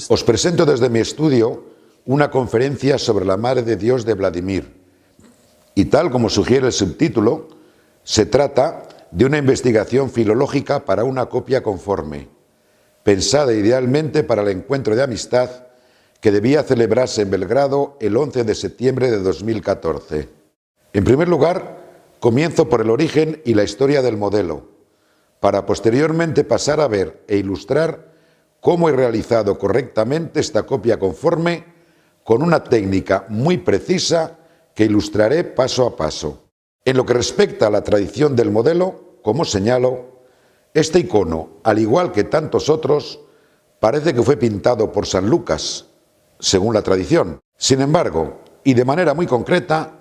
Os presento desde mi estudio una conferencia sobre la Madre de Dios de Vladimir. Y tal como sugiere el subtítulo, se trata de una investigación filológica para una copia conforme, pensada idealmente para el encuentro de amistad que debía celebrarse en Belgrado el 11 de septiembre de 2014. En primer lugar, comienzo por el origen y la historia del modelo, para posteriormente pasar a ver e ilustrar cómo he realizado correctamente esta copia conforme con una técnica muy precisa que ilustraré paso a paso. En lo que respecta a la tradición del modelo, como señalo, este icono, al igual que tantos otros, parece que fue pintado por San Lucas, según la tradición. Sin embargo, y de manera muy concreta,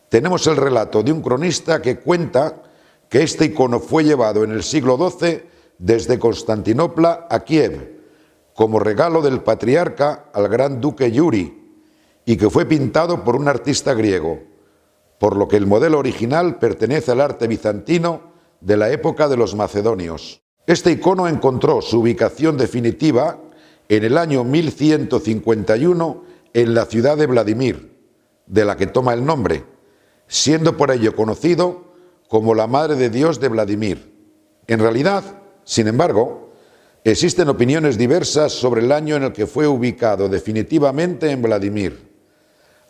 tenemos el relato de un cronista que cuenta que este icono fue llevado en el siglo XII desde Constantinopla a Kiev, como regalo del patriarca al gran duque Yuri, y que fue pintado por un artista griego, por lo que el modelo original pertenece al arte bizantino de la época de los macedonios. Este icono encontró su ubicación definitiva en el año 1151 en la ciudad de Vladimir, de la que toma el nombre, siendo por ello conocido como la Madre de Dios de Vladimir. En realidad, sin embargo, existen opiniones diversas sobre el año en el que fue ubicado definitivamente en Vladimir.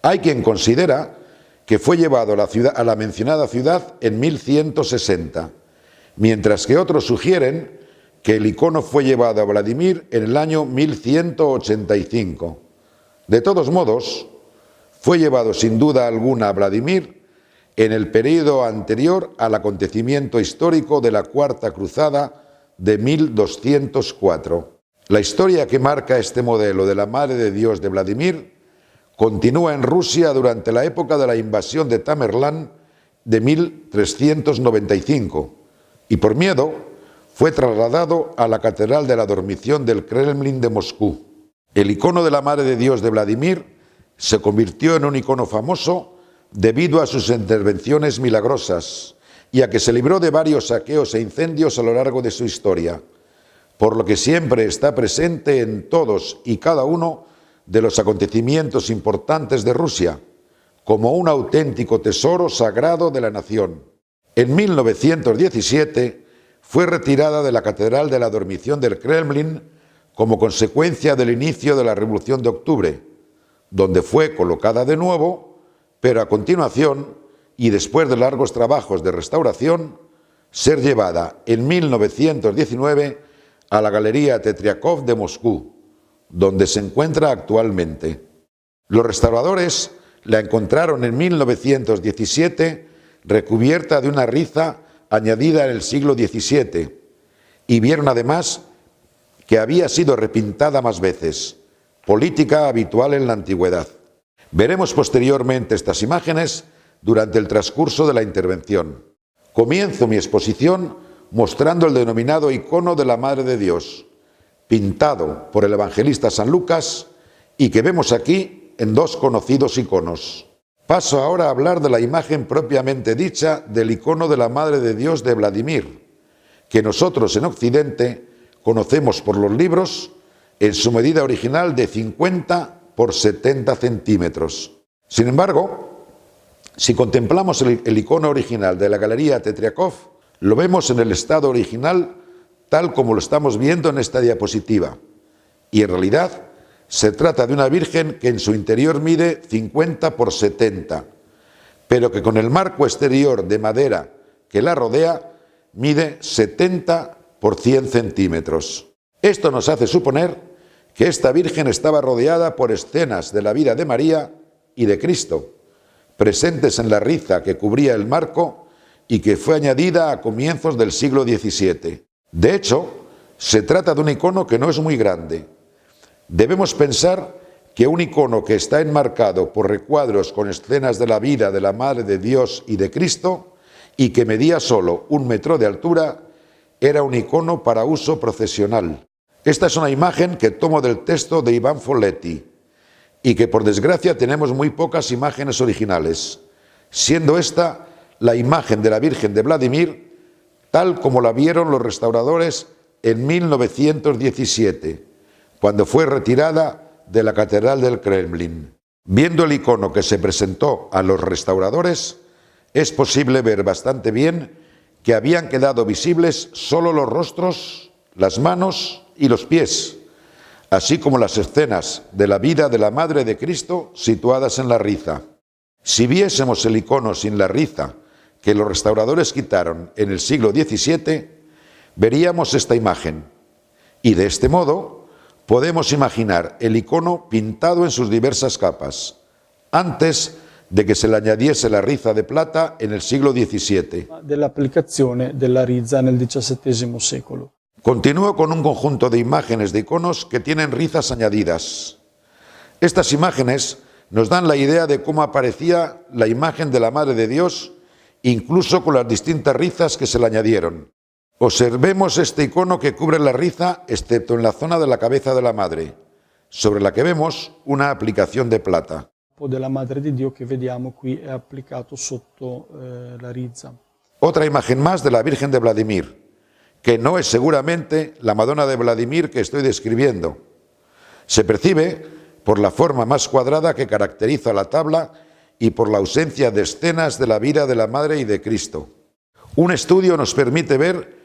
Hay quien considera que fue llevado a la mencionada ciudad en 1160, mientras que otros sugieren que el icono fue llevado a Vladimir en el año 1185. De todos modos, fue llevado sin duda alguna a Vladimir en el período anterior al acontecimiento histórico de la Cuarta Cruzada de 1204. La historia que marca este modelo de la Madre de Dios de Vladimir continúa en Rusia durante la época de la invasión de Tamerlán de 1395 y por miedo fue trasladado a la Catedral de la Dormición del Kremlin de Moscú. El icono de la Madre de Dios de Vladimir se convirtió en un icono famoso debido a sus intervenciones milagrosas y a que se libró de varios saqueos e incendios a lo largo de su historia, por lo que siempre está presente en todos y cada uno de los acontecimientos importantes de Rusia, como un auténtico tesoro sagrado de la nación. En 1917 fue retirada de la Catedral de la Dormición del Kremlin como consecuencia del inicio de la Revolución de Octubre, donde fue colocada de nuevo, pero a continuación, y después de largos trabajos de restauración, ser llevada en 1919 a la Galería Tetriakov de Moscú, donde se encuentra actualmente. Los restauradores la encontraron en 1917 recubierta de una riza añadida en el siglo XVII y vieron además que había sido repintada más veces, política habitual en la antigüedad. Veremos posteriormente estas imágenes durante el transcurso de la intervención. Comienzo mi exposición mostrando el denominado icono de la Madre de Dios, pintado por el evangelista San Lucas y que vemos aquí en dos conocidos iconos. Paso ahora a hablar de la imagen propiamente dicha del icono de la Madre de Dios de Vladimir, que nosotros en Occidente conocemos por los libros en su medida original de 50 por 70 centímetros. Sin embargo, si contemplamos el icono original de la Galería Tetriakov, lo vemos en el estado original tal como lo estamos viendo en esta diapositiva, y en realidad se trata de una virgen que en su interior mide 50 por 70, pero que con el marco exterior de madera que la rodea mide 70 por 100 centímetros. Esto nos hace suponer que esta virgen estaba rodeada por escenas de la vida de María y de Cristo, presentes en la riza que cubría el marco y que fue añadida a comienzos del siglo XVII. De hecho, se trata de un icono que no es muy grande. Debemos pensar que un icono que está enmarcado por recuadros con escenas de la vida de la Madre de Dios y de Cristo y que medía solo 1 metro de altura, era un icono para uso procesional. Esta es una imagen que tomo del texto de Iván Folletti y que por desgracia tenemos muy pocas imágenes originales, siendo esta la imagen de la Virgen de Vladimir tal como la vieron los restauradores en 1917, cuando fue retirada de la Catedral del Kremlin. Viendo el icono que se presentó a los restauradores, es posible ver bastante bien que habían quedado visibles solo los rostros, las manos y los pies, así como las escenas de la vida de la Madre de Cristo situadas en la riza. Si viésemos el icono sin la riza que los restauradores quitaron en el siglo XVII, veríamos esta imagen, y de este modo podemos imaginar el icono pintado en sus diversas capas, antes de que se le añadiese la riza de plata en el siglo XVII. Dell'applicazione della rizza nel XVII secolo. Continúo con un conjunto de imágenes de iconos que tienen rizas añadidas. Estas imágenes nos dan la idea de cómo aparecía la imagen de la Madre de Dios, incluso con las distintas rizas que se le añadieron. Observemos este icono que cubre la riza, excepto en la zona de la cabeza de la Madre, sobre la que vemos una aplicación de plata. Della Madre di Dio che vediamo qui è applicato sotto la rizza. Otra imagen más de la Virgen de Vladimir, que no es seguramente la Madonna de Vladimir que estoy describiendo. Se percibe por la forma más cuadrada que caracteriza la tabla y por la ausencia de escenas de la vida de la Madre y de Cristo. Un estudio nos permite ver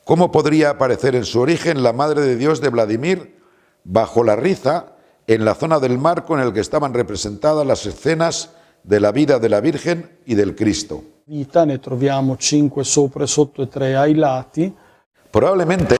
cómo podría aparecer en su origen la Madre de Dios de Vladimir bajo la riza en la zona del marco en el que estaban representadas las escenas de la vida de la Virgen y del Cristo. Vita ne troviamo 5 sopra e sotto e 3 ai lati. Probablemente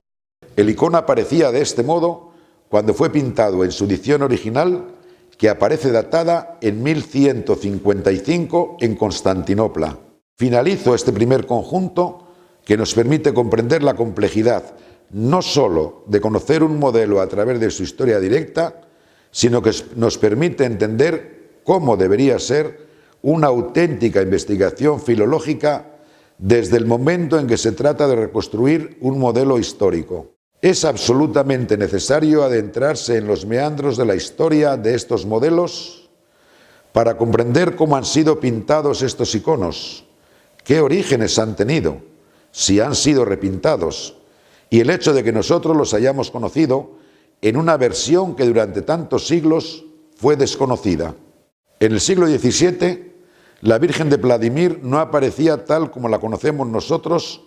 el icono aparecía de este modo cuando fue pintado en su edición original, que aparece datada en 1155 en Constantinopla. Finalizo este primer conjunto que nos permite comprender la complejidad no sólo de conocer un modelo a través de su historia directa, sino que nos permite entender cómo debería ser una auténtica investigación filológica desde el momento en que se trata de reconstruir un modelo histórico. Es absolutamente necesario adentrarse en los meandros de la historia de estos modelos para comprender cómo han sido pintados estos iconos, qué orígenes han tenido, si han sido repintados, y el hecho de que nosotros los hayamos conocido en una versión que durante tantos siglos fue desconocida. En el siglo XVII, la Virgen de Vladimir no aparecía tal como la conocemos nosotros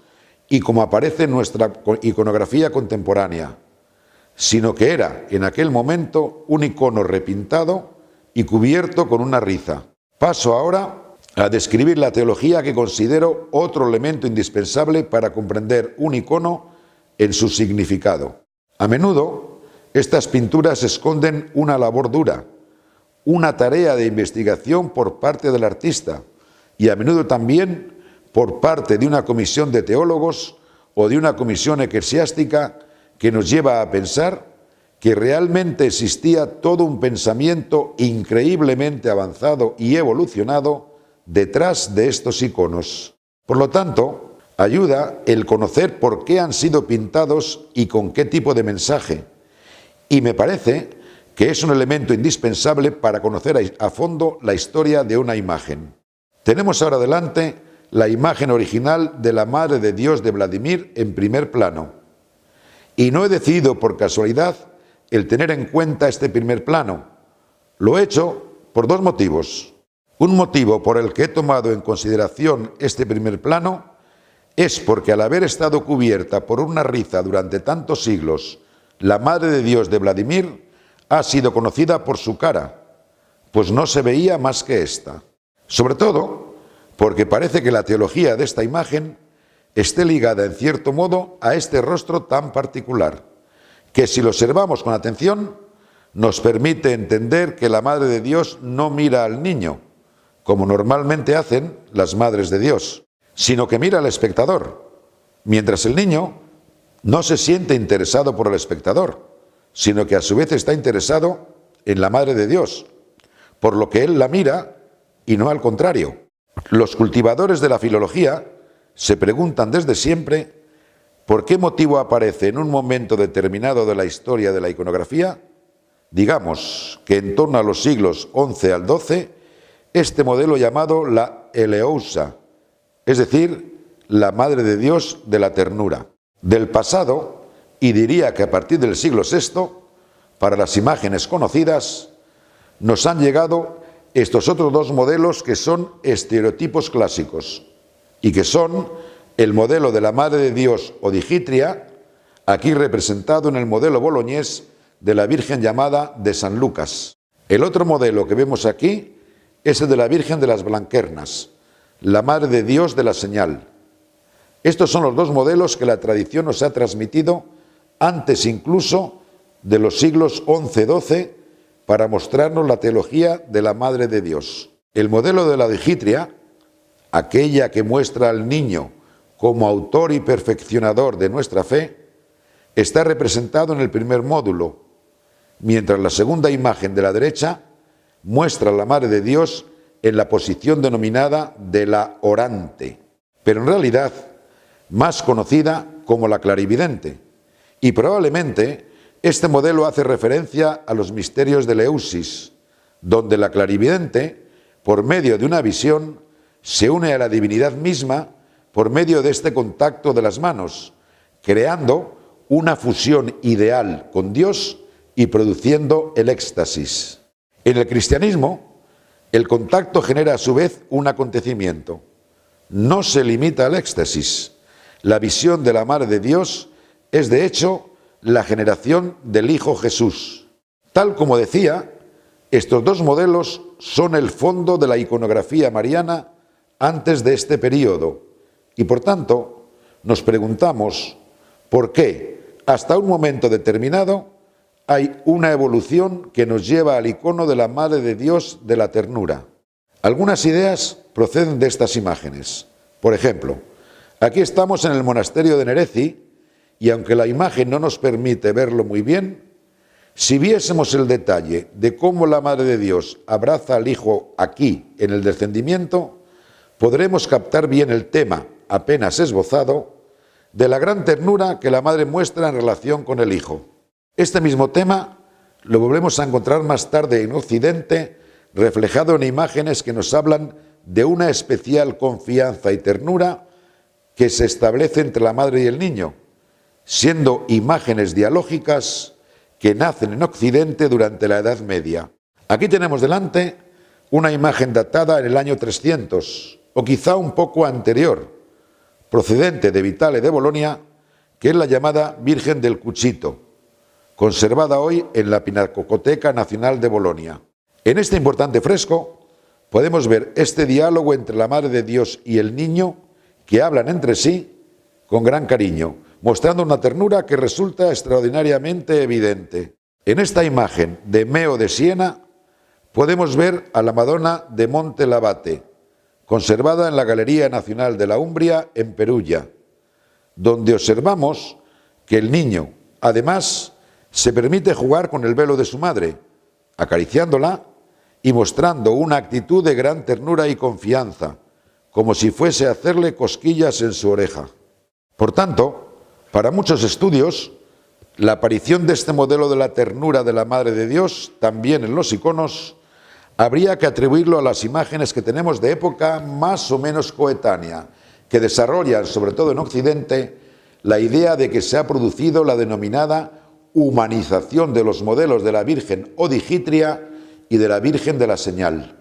y como aparece en nuestra iconografía contemporánea, sino que era en aquel momento un icono repintado y cubierto con una riza. Paso ahora a describir la teología que considero otro elemento indispensable para comprender un icono en su significado. A menudo, estas pinturas esconden una labor dura, una tarea de investigación por parte del artista y a menudo también por parte de una comisión de teólogos o de una comisión eclesiástica que nos lleva a pensar que realmente existía todo un pensamiento increíblemente avanzado y evolucionado detrás de estos iconos. Por lo tanto, ayuda el conocer por qué han sido pintados y con qué tipo de mensaje. Y me parece que es un elemento indispensable para conocer a fondo la historia de una imagen. Tenemos ahora delante la imagen original de la Madre de Dios de Vladimir en primer plano. Y no he decidido por casualidad el tener en cuenta este primer plano. Lo he hecho por dos motivos. Un motivo por el que he tomado en consideración este primer plano es porque al haber estado cubierta por una riza durante tantos siglos, la Madre de Dios de Vladimir ha sido conocida por su cara, pues no se veía más que esta. Sobre todo porque parece que la teología de esta imagen esté ligada en cierto modo a este rostro tan particular, que si lo observamos con atención, nos permite entender que la Madre de Dios no mira al niño, como normalmente hacen las Madres de Dios, sino que mira al espectador, mientras el niño no se siente interesado por el espectador, sino que a su vez está interesado en la Madre de Dios, por lo que él la mira y no al contrario. Los cultivadores de la filología se preguntan desde siempre por qué motivo aparece en un momento determinado de la historia de la iconografía, digamos que en torno a los siglos XI al XII, este modelo llamado la Eleousa, es decir, la Madre de Dios de la Ternura. Del pasado y diría que a partir del siglo VI, para las imágenes conocidas, nos han llegado estos otros dos modelos que son estereotipos clásicos y que son el modelo de la Madre de Dios o Digitria, aquí representado en el modelo boloñés de la Virgen llamada de San Lucas. El otro modelo que vemos aquí es el de la Virgen de las Blanquernas, la Madre de Dios de la Señal. Estos son los dos modelos que la tradición nos ha transmitido antes incluso de los siglos XI-XII para mostrarnos la teología de la Madre de Dios. El modelo de la Digitria, aquella que muestra al niño como autor y perfeccionador de nuestra fe, está representado en el primer módulo, mientras la segunda imagen de la derecha muestra a la Madre de Dios en la posición denominada de la orante, pero en realidad más conocida como la clarividente, y probablemente este modelo hace referencia a los misterios de Eleusis, donde la clarividente, por medio de una visión, se une a la divinidad misma por medio de este contacto de las manos, creando una fusión ideal con Dios y produciendo el éxtasis. En el cristianismo, el contacto genera a su vez un acontecimiento. No se limita al éxtasis. La visión de la Madre de Dios es, de hecho, la generación del Hijo Jesús. Tal como decía, estos dos modelos son el fondo de la iconografía mariana antes de este período y, por tanto, nos preguntamos por qué, hasta un momento determinado, hay una evolución que nos lleva al icono de la Madre de Dios de la ternura. Algunas ideas proceden de estas imágenes. Por ejemplo, aquí estamos en el monasterio de Nereci y aunque la imagen no nos permite verlo muy bien, si viésemos el detalle de cómo la Madre de Dios abraza al Hijo aquí en el descendimiento, podremos captar bien el tema, apenas esbozado, de la gran ternura que la Madre muestra en relación con el Hijo. Este mismo tema lo volvemos a encontrar más tarde en Occidente, reflejado en imágenes que nos hablan de una especial confianza y ternura que se establece entre la Madre y el niño, siendo imágenes dialógicas que nacen en Occidente durante la Edad Media. Aquí tenemos delante una imagen datada en el año 300, o quizá un poco anterior, procedente de Vitale de Bolonia, que es la llamada Virgen del Cuchito, conservada hoy en la Pinacoteca Nacional de Bolonia. En este importante fresco podemos ver este diálogo entre la Madre de Dios y el niño, que hablan entre sí con gran cariño, mostrando una ternura que resulta extraordinariamente evidente. En esta imagen de Meo de Siena podemos ver a la Madonna de Monte Labate, conservada en la Galería Nacional de la Umbria en Perugia, donde observamos que el niño, además, se permite jugar con el velo de su madre, acariciándola y mostrando una actitud de gran ternura y confianza, como si fuese a hacerle cosquillas en su oreja. Por tanto, para muchos estudios, la aparición de este modelo de la ternura de la Madre de Dios, también en los iconos, habría que atribuirlo a las imágenes que tenemos de época más o menos coetánea, que desarrollan, sobre todo en Occidente, la idea de que se ha producido la denominada humanización de los modelos de la Virgen o Digitria y de la Virgen de la Señal.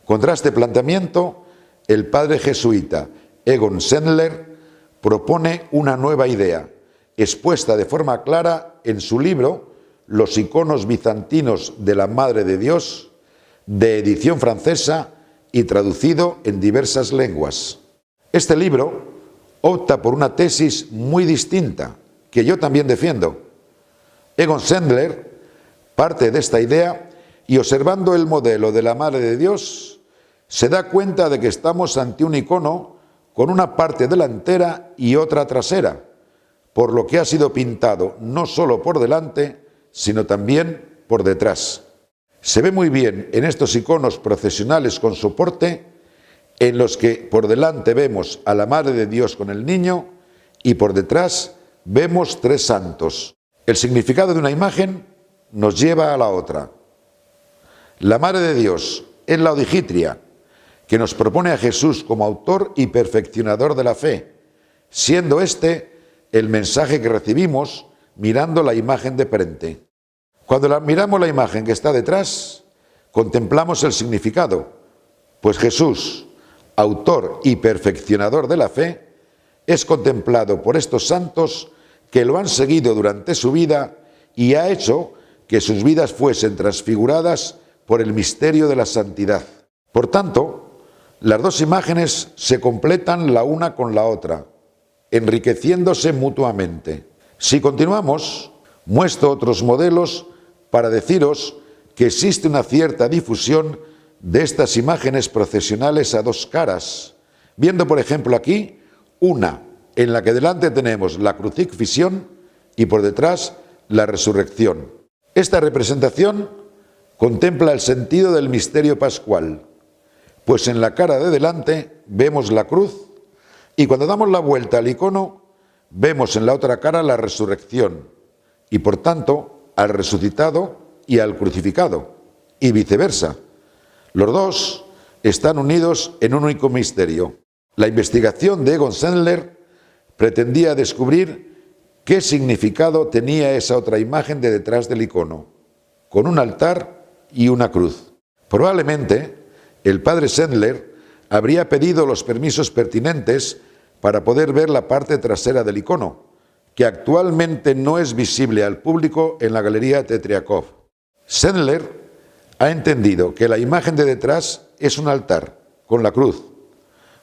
Contra este planteamiento, el padre jesuita Egon Sendler propone una nueva idea, expuesta de forma clara en su libro Los iconos bizantinos de la Madre de Dios, de edición francesa y traducido en diversas lenguas. Este libro opta por una tesis muy distinta, que yo también defiendo. Egon Sendler parte de esta idea y, observando el modelo de la Madre de Dios, se da cuenta de que estamos ante un icono con una parte delantera y otra trasera, por lo que ha sido pintado no solo por delante, sino también por detrás. Se ve muy bien en estos iconos procesionales con soporte, en los que por delante vemos a la Madre de Dios con el niño y por detrás vemos tres santos. El significado de una imagen nos lleva a la otra. La Madre de Dios es la Digitria, que nos propone a Jesús como autor y perfeccionador de la fe, siendo este el mensaje que recibimos mirando la imagen de frente. Cuando miramos la imagen que está detrás, contemplamos el significado, pues Jesús, autor y perfeccionador de la fe, es contemplado por estos santos que lo han seguido durante su vida y ha hecho que sus vidas fuesen transfiguradas por el misterio de la santidad. Por tanto, las dos imágenes se completan la una con la otra, enriqueciéndose mutuamente. Si continuamos, muestro otros modelos para deciros que existe una cierta difusión de estas imágenes procesionales a dos caras, viendo por ejemplo aquí una en la que delante tenemos la crucifixión y por detrás la resurrección. Esta representación contempla el sentido del misterio pascual, pues en la cara de delante vemos la cruz y cuando damos la vuelta al icono vemos en la otra cara la resurrección y por tanto al resucitado y al crucificado y viceversa. Los dos están unidos en un único misterio. La investigación de Egon Sendler pretendía descubrir qué significado tenía esa otra imagen de detrás del icono, con un altar y una cruz. Probablemente el padre Sendler habría pedido los permisos pertinentes para poder ver la parte trasera del icono, que actualmente no es visible al público en la Galería Tetriakov. Sendler ha entendido que la imagen de detrás es un altar, con la cruz,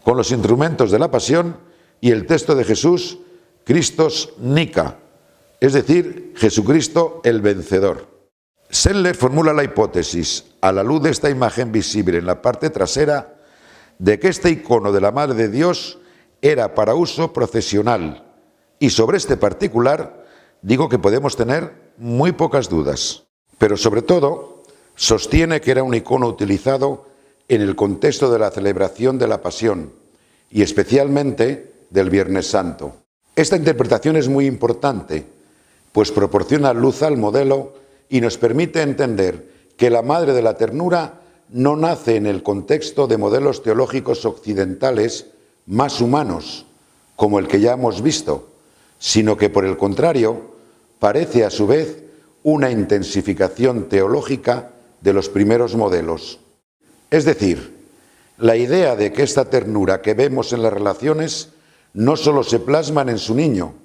con los instrumentos de la pasión y el texto de Jesús, Christos Nika, es decir, Jesucristo el vencedor. Sendler formula la hipótesis, a la luz de esta imagen visible en la parte trasera, de que este icono de la Madre de Dios era para uso procesional, y sobre este particular digo que podemos tener muy pocas dudas, pero sobre todo sostiene que era un icono utilizado en el contexto de la celebración de la Pasión y especialmente del Viernes Santo. Esta interpretación es muy importante, pues proporciona luz al modelo y nos permite entender que la Madre de la Ternura no nace en el contexto de modelos teológicos occidentales más humanos, como el que ya hemos visto, sino que por el contrario parece a su vez una intensificación teológica de los primeros modelos. Es decir, la idea de que esta ternura que vemos en las relaciones no solo se plasman en su niño,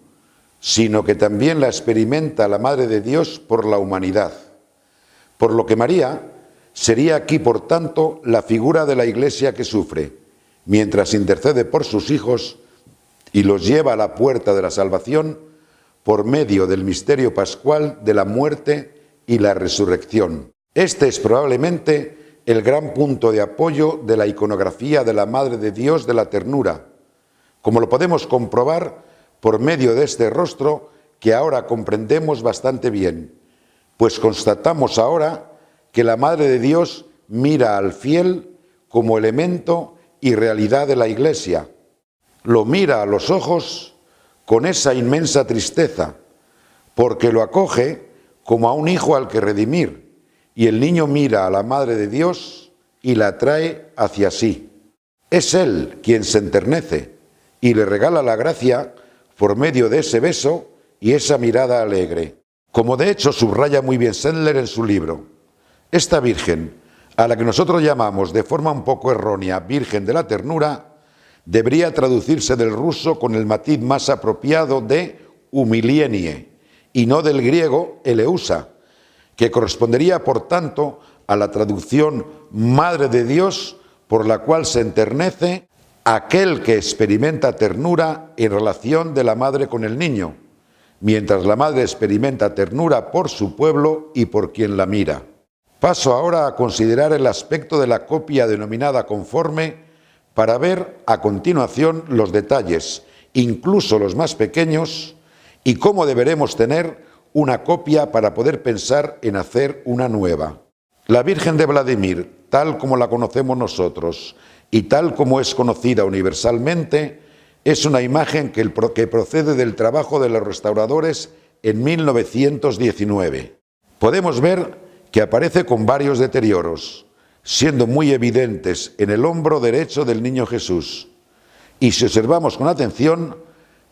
sino que también la experimenta la Madre de Dios por la humanidad. Por lo que María sería aquí, por tanto, la figura de la Iglesia que sufre, mientras intercede por sus hijos y los lleva a la puerta de la salvación por medio del misterio pascual de la muerte y la resurrección. Este es probablemente el gran punto de apoyo de la iconografía de la Madre de Dios de la Ternura, como lo podemos comprobar por medio de este rostro que ahora comprendemos bastante bien, pues constatamos ahora que la Madre de Dios mira al fiel como elemento y realidad de la Iglesia. Lo mira a los ojos con esa inmensa tristeza, porque lo acoge como a un hijo al que redimir, y el niño mira a la Madre de Dios y la atrae hacia sí. Es Él quien se enternece y le regala la gracia por medio de ese beso y esa mirada alegre. Como de hecho subraya muy bien Sendler en su libro, esta Virgen, a la que nosotros llamamos de forma un poco errónea Virgen de la Ternura, debería traducirse del ruso con el matiz más apropiado de humilienie y no del griego eleusa, que correspondería por tanto a la traducción Madre de Dios, por la cual se enternece aquel que experimenta ternura en relación de la madre con el niño, mientras la madre experimenta ternura por su pueblo y por quien la mira. Paso ahora a considerar el aspecto de la copia denominada conforme para ver a continuación los detalles, incluso los más pequeños, y cómo deberemos tener una copia para poder pensar en hacer una nueva. La Virgen de Vladimir, tal como la conocemos nosotros y tal como es conocida universalmente, es una imagen que procede del trabajo de los restauradores en 1919. Podemos ver que aparece con varios deterioros, siendo muy evidentes en el hombro derecho del niño Jesús. Y si observamos con atención,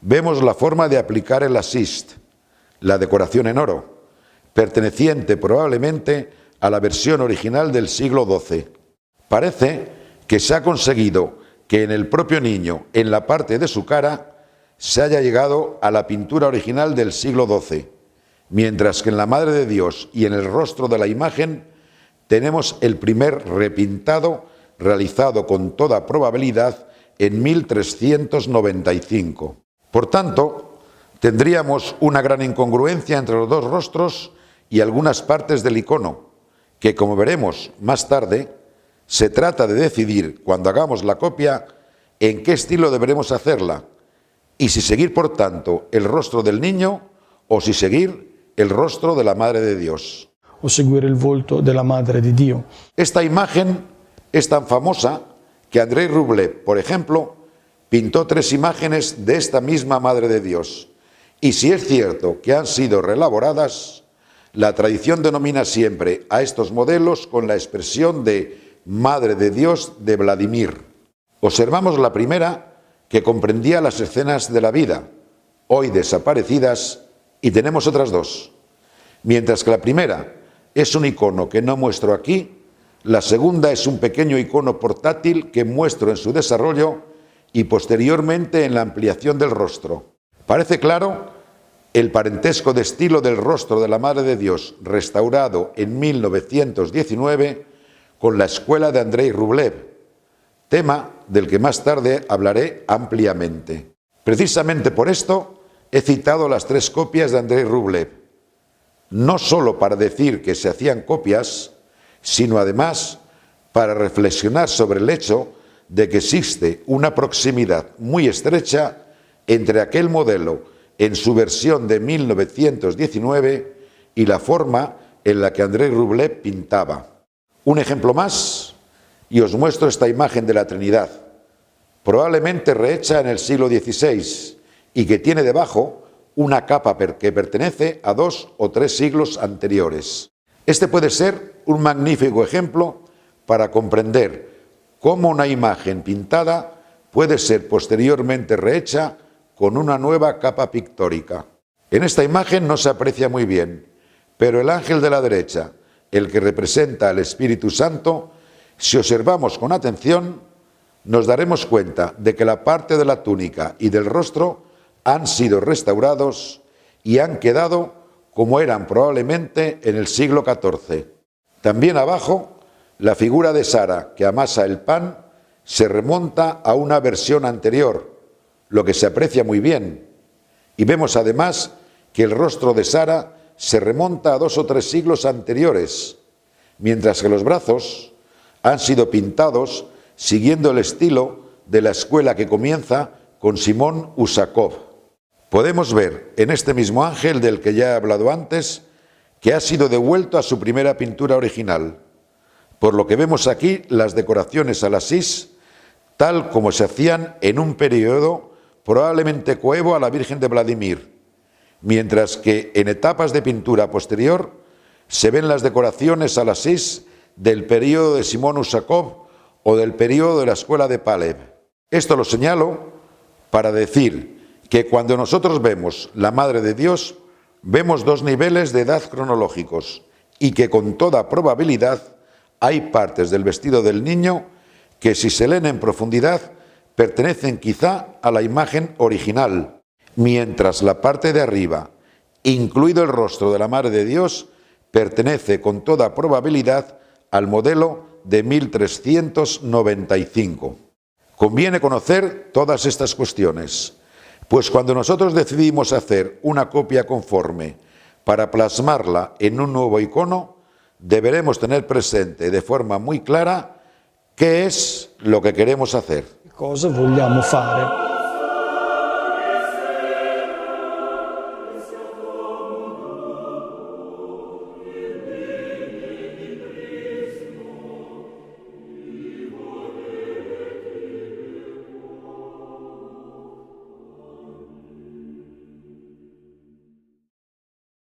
vemos la forma de aplicar el assist, la decoración en oro, perteneciente probablemente a la versión original del siglo XII. Parece que se ha conseguido que en el propio niño, en la parte de su cara, se haya llegado a la pintura original del siglo XII, mientras que en la Madre de Dios y en el rostro de la imagen tenemos el primer repintado realizado con toda probabilidad en 1395. Por tanto, tendríamos una gran incongruencia entre los dos rostros y algunas partes del icono, que, como veremos más tarde, se trata de decidir, cuando hagamos la copia, en qué estilo deberemos hacerla, y si seguir, por tanto, el rostro del niño o si seguir el rostro de la Madre de Dios. O seguire il volto della Madre di Dio. Esta imagen es tan famosa que Andrei Rublev, por ejemplo, pintó 3 imágenes de esta misma Madre de Dios. Y si es cierto que han sido reelaboradas, la tradición denomina siempre a estos modelos con la expresión de Madre de Dios de Vladimir. Observamos la primera, que comprendía las escenas de la vida, hoy desaparecidas, y tenemos otras 2. Mientras que la primera es un icono que no muestro aquí, la segunda es un pequeño icono portátil que muestro en su desarrollo y posteriormente en la ampliación del rostro. Parece claro el parentesco de estilo del rostro de la Madre de Dios, restaurado en 1919 con la escuela de Andrei Rublev, tema del que más tarde hablaré ampliamente. Precisamente por esto he citado las 3 copias de Andrei Rublev, no solo para decir que se hacían copias, sino además para reflexionar sobre el hecho de que existe una proximidad muy estrecha entre aquel modelo en su versión de 1919 y la forma en la que Andrei Rublev pintaba. Un ejemplo más, y os muestro esta imagen de la Trinidad, probablemente rehecha en el siglo XVI y que tiene debajo una capa que pertenece a 2 o 3 siglos anteriores. Este puede ser un magnífico ejemplo para comprender cómo una imagen pintada puede ser posteriormente rehecha con una nueva capa pictórica. En esta imagen no se aprecia muy bien, pero el ángel de la derecha, el que representa al Espíritu Santo, si observamos con atención, nos daremos cuenta de que la parte de la túnica y del rostro han sido restaurados y han quedado como eran probablemente en el siglo XIV. También abajo, la figura de Sara que amasa el pan se remonta a una versión anterior, lo que se aprecia muy bien. Y vemos además que el rostro de Sara se remonta a 2 o 3 siglos anteriores, mientras que los brazos han sido pintados siguiendo el estilo de la escuela que comienza con Simón Usakov. Podemos ver en este mismo ángel del que ya he hablado antes que ha sido devuelto a su primera pintura original, por lo que vemos aquí las decoraciones al Asís tal como se hacían en un periodo probablemente coevo a la Virgen de Vladimir, mientras que en etapas de pintura posterior se ven las decoraciones al Asís del periodo de Simón Usakov o del periodo de la escuela de Palev. Esto lo señalo para decir que cuando nosotros vemos la Madre de Dios, vemos 2 niveles de edad cronológicos y que con toda probabilidad hay partes del vestido del niño que, si se leen en profundidad, pertenecen quizá a la imagen original, mientras la parte de arriba, incluido el rostro de la Madre de Dios, pertenece con toda probabilidad al modelo de 1395. Conviene conocer todas estas cuestiones, pues cuando nosotros decidimos hacer una copia conforme para plasmarla en un nuevo icono, deberemos tener presente de forma muy clara qué es lo que queremos hacer. Cosa vogliamo fare.